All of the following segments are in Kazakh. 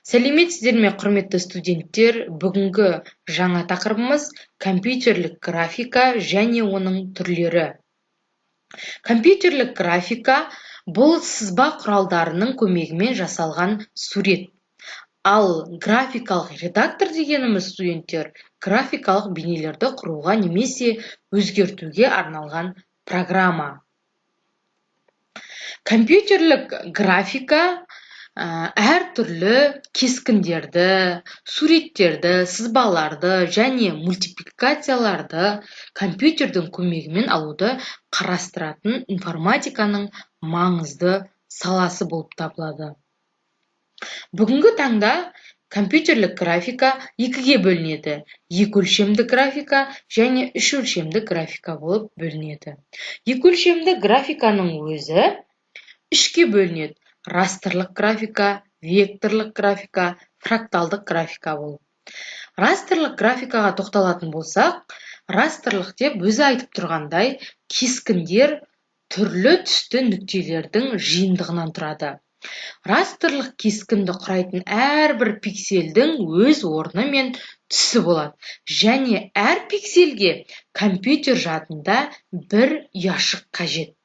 Сәлеметсіздер ме, құрметті студенттер? Бүгінгі жаңа тақырыбымыз компьютерлік графика және оның түрлері. Компьютерлік графика бұл сызба құралдарының көмегімен жасалған сурет. Ал графикалық редактор дегеніміз, студенттер, графикалық бейнелерді құруға немесе өзгертуге арналған программа. Компьютерлік графика әртүрлі кескіндерді, суреттерді, сызбаларды және мультипликацияларды компьютердің көмегімен алуды қарастыратын информатиканың маңызды саласы болып табылады. Бүгінгі таңда компьютерлік графика екіге бөлінеді. Екі өлшемді графика және үш өлшемді графика болып бөлінеді. Екі өлшемді графиканың өзі үшке бөлінеді. Растрлық графика, векторлық графика, фракталдық графика болып. Растрлық графикаға тоқталатын болсақ, растрлық деп өзі айтып тұрғандай, кескіндер түрлі түсті нүктелердің жиынтығынан тұрады. Растрлық кескінді құрайтын әрбір пиксельдің өз орны мен түсі болады. Және әр пиксельге компьютер жадында бір ұяшық қажет.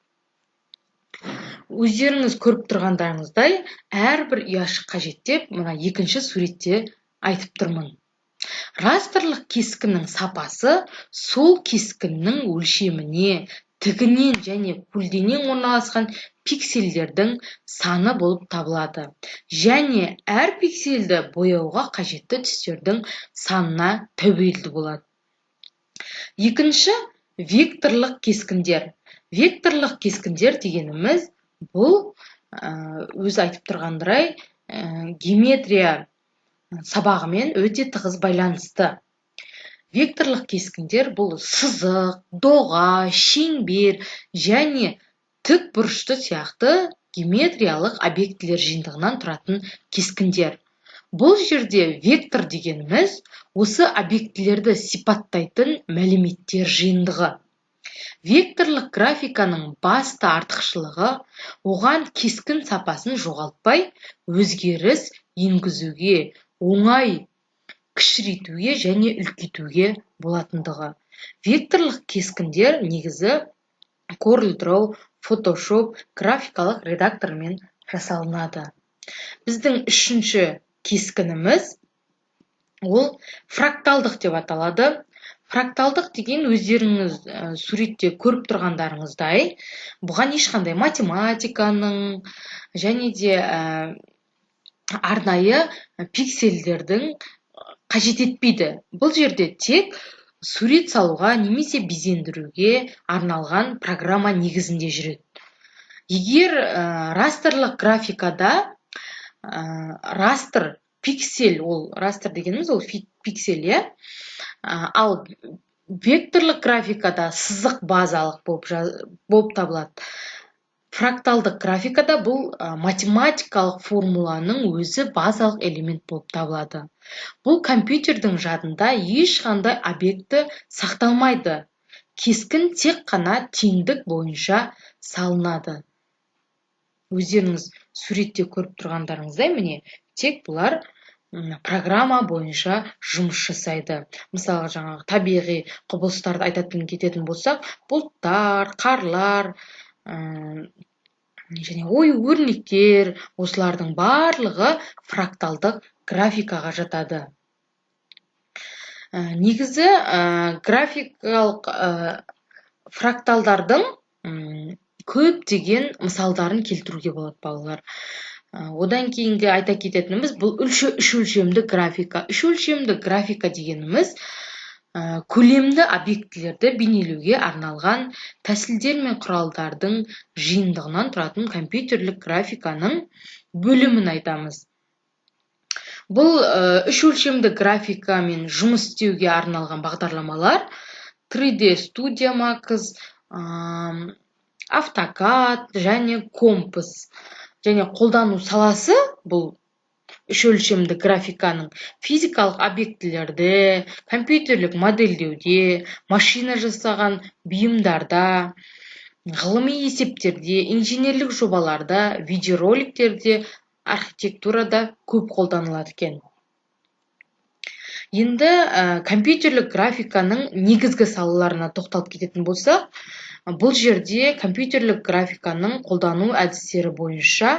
Өздеріңіз көріп тұрғандарыңыздай, әрбір ұяшық қажет деп мына екінші суретте айтып тұрмын. Растрлық кескіннің сапасы сол кескіннің өлшеміне, тігінен және көлденең орналасқан пиксельдердің саны болып табылады. Және әр пиксельді бояуға қажетті түстердің санына тәуелді болады. Екінші, векторлық кескіндер. Векторлық кескіндер дегеніміз бұл өзі айтып тұрғандай геометрия сабағымен өте тығыз байланысты. Векторлық кескіндер бұл сызық, доға, шеңбер және тік бұрышты сияқты геометриялық объектілер жиынтығынан тұратын кескіндер. Бұл жерде вектор дегеніміз осы объектілерді сипаттайтын мәліметтер жиынтығы. Векторлық графиканың басты артықшылығы оған кескін сапасын жоғалтпай, өзгеріс енгізуге, оңай кішірейтуге және үлкейтуге болатындығы. Векторлық кескіндер негізі CorelDRAW, Photoshop графикалық редакторымен жасалынады. Біздің үшінші кескініміз ол фракталдық деп аталады. Фракталдық деген өздеріңіз суретте көріп тұрғандарыңыздай, бұған ешқандай математиканың және де арнайы пиксельдердің қажет етпейді. Бұл жерде тек сурет салуға немесе безендіруге арналған программа негізінде жүреді. Егер растрлық графикада растр пиксель, ол растр дегеніміз ол пиксель, ал векторлық графикада сызық базалық болып табылады. Фракталдық графикада бұл математикалық формуланың өзі базалық элемент болып табылады. Бұл компьютердің жадында ешқандай объекті сақталмайды. Кескін тек қана теңдік бойынша салынады. Өздеріңіз суретте көріп тұрғандарыңыздай, міне, тек бұлар программа бойынша жұмыс жасайды. Мысалы, жаңағы табиғи құбылыстарды айтатын кететін болсақ, бұлттар, қарлар және ою-өрнектер, осылардың барлығы фракталдық графикаға жатады. Негізі графикалық фракталдардың көптеген мысалдарын келтіруге болады, балалар. Одан кейінгі айта кететініміз бұл үш өлшемді графика. Үш өлшемді графика дегеніміз көлемді объектілерді бейнелеуге арналған тәсілдер мен құралдардың жиынтығынан тұратын компьютерлік графиканың бөлімін айтамыз. Бұл үш өлшемді графикамен жұмыс істеуге арналған бағдарламалар 3D Studio Max, AutoCAD және Compass. Және қолдану саласы бұл үш өлшемді графиканың физикалық объектілерді, компьютерлік модельдеуде, машина жасаған бұйымдарда, ғылыми есептерде, инженерлік жобаларда, видеороликтерде архитектурада көп қолданылады екен. Енді компьютерлік графиканың негізгі салаларына тоқталып кететін болсақ, бұл жерде компьютерлік графиканың қолдану әдістері бойынша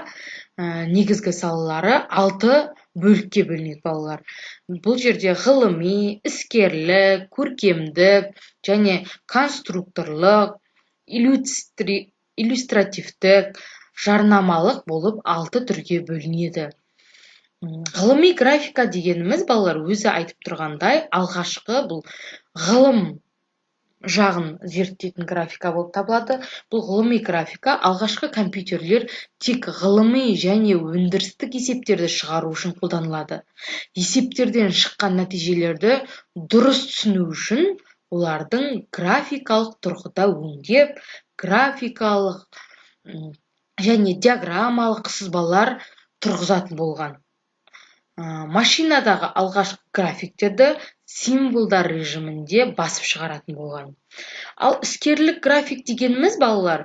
негізгі салалары 6 бөлікке бөлінеді балалар. Бұл жерде ғылыми, іскерлік, көркемдік және конструкторлық, иллюстративтік, жарнамалық болып 6 түрге бөлінеді. Ғылыми графика дегеніміз балалар өзі айтып тұрғандай, алғашқы бұл ғылым жағын зерттейтін графика болып табылады. Бұл ғылыми графика алғашқы компьютерлер тек ғылыми және өндірістік есептерді шығару үшін қолданылады. Есептерден шыққан нәтижелерді дұрыс түсіну үшін олардың графикалық тұрғыда өңдеп, графикалық және диаграммалық сызбалар тұрғызатын болған. Машинадағы алғашқы графиктерді символдар режимінде басып шығаратын болған. Ал іскерлік график дегеніміз балалар,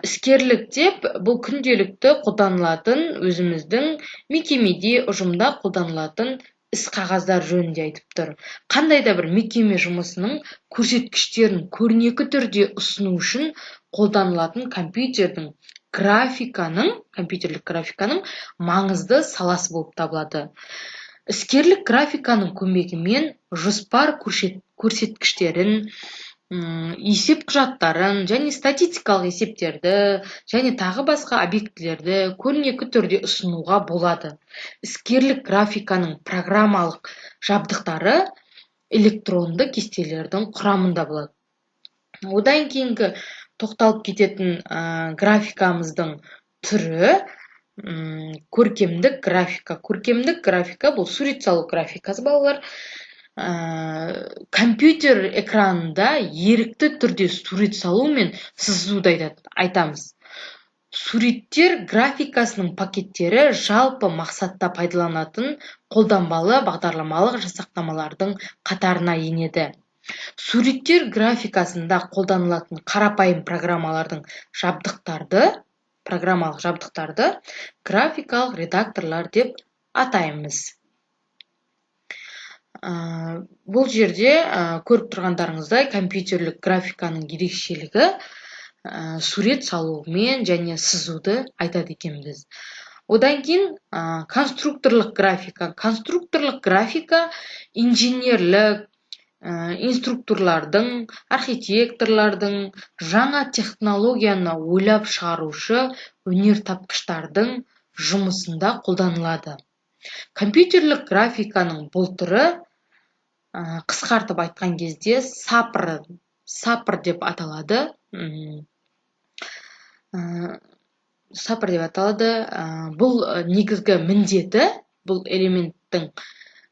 іскерлік деп бұл күнделікті қолданылатын өзіміздің мекемеде, ұжымда қолданылатын іс қағаздар жөнінде айтып тұр. Қандай да бір мекеме жұмысының көрсеткіштерін көрнекі түрде ұсыну үшін қолданылатын компьютерлік графиканың маңызды саласы болып табылады. Іскерлік графиканың көмегімен жоспар көрсеткіштерін, есеп құжаттарын және статистикалық есептерді және тағы басқа объектілерді көрнекі түрде ұсынуға болады. Іскерлік графиканың программалық жабдықтары электронды кестелердің құрамында болады. Одан кейінгі тоқталып кететін графикамыздың түрі көркемдік графика. Көркемдік графика бұл сурет салу графикасы балалар. Компьютер экранында ерікті түрде сурет салу мен сызуды айтамыз. Суреттер графикасының пакеттері жалпы мақсатта пайдаланатын қолданбалы бағдарламалық жасақтамалардың қатарына енеді. Суреттер графикасында қолданылатын қарапайым программалық жабдықтарды графикалық редакторлар деп атаймыз. Бұл жерде көріп тұрғандарыңыздай компьютерлік графиканың ерекшелігі сурет салумен және сызуды айтады екенбіз. Одан кейін конструкторлық графика. Конструкторлық графика инженерлік, инструкторлардың, архитекторлардың, жаңа технологияны ойлап шығарушы өнертапқыштардың жұмысында қолданылады. Компьютерлік графиканың бұл түрі қысқартып айтқан кезде сапр деп аталады. Бұл негізгі міндеті, бұл элементтің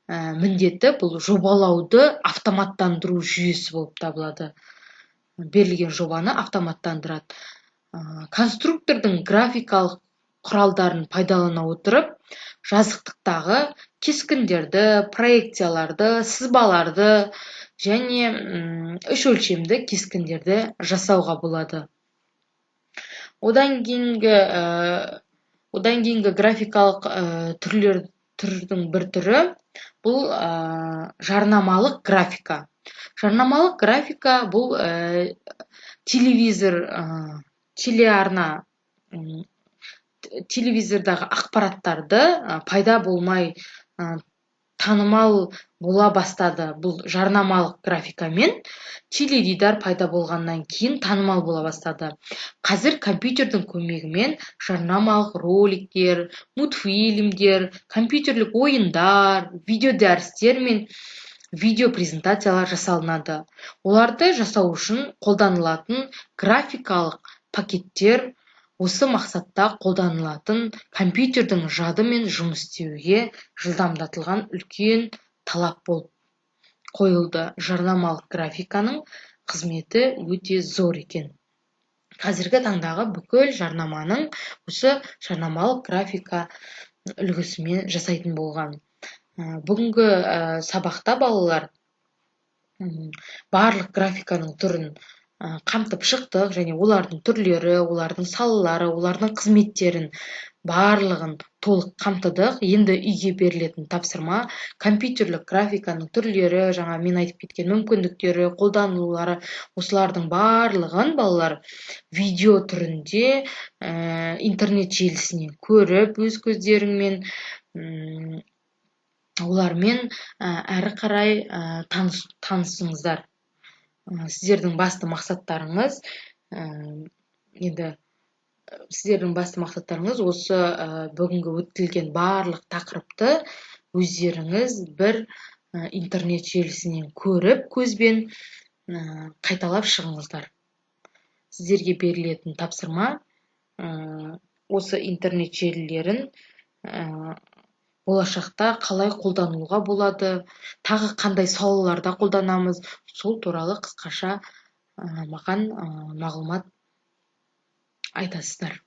міндеті бұл жобалауды автоматтандыру жүйесі болып табылады. Берілген жобаны автоматтандырады. Конструктордың графикалық құралдарын пайдалана отырып, жазықтықтағы кескіндерді, проекцияларды, сызбаларды және үш өлшемді кескіндерді жасауға болады. Одан кейінгі графикалық түрдің бір түрі бұл жарнамалық графика. Жарнамалық графика бұл телевизордағы ақпараттарды пайда болмай танымал бола бастады. Бұл жарнамалық графикамен теледидар пайда болғаннан кейін танымал бола бастады. Қазір компьютердің көмегімен жарнамалық роликтер, мультфильмдер, компьютерлік ойындар, видеодәрістер мен видеопрезентациялар жасалынады. Оларды жасау үшін қолданылатын графикалық пакеттер осы мақсатта қолданылатын компьютердің жадымен жұмыс істеуге жылдамдатылған үлкен талап болып қойылды. Жарнамалық графиканың қызметі өте зор екен. Қазіргі таңдағы бүкіл жарнаманың осы жарнамалық графика үлгісімен жасайтын болған. Бүгінгі сабақта балалар барлық графиканың түрін қамтып шықтық, және олардың түрлері, олардың салалары, олардың қызметтерін барлығын толық қамтыдық. Енді үйге берілетін тапсырма компьютерлік графиканың түрлері, жаңа мен айтып кеткен мүмкіндіктері, қолданулары, осылардың барлығын балалар видео түрінде интернет желісінен көріп, өз көздеріңмен олармен әрі қарай танысыңыздар. Сіздердің басты мақсаттарыңыз осы бүгінгі өтілген барлық тақырыпты өздеріңіз бір интернет желісінен көріп, көзбен қайталап шығыңыздар. Сіздерге берілетін тапсырма осы интернет желілерін болашақта қалай қолдануға болады, тағы қандай салаларда қолданамыз, сол туралы қысқаша маған мағлұмат айтасыздар.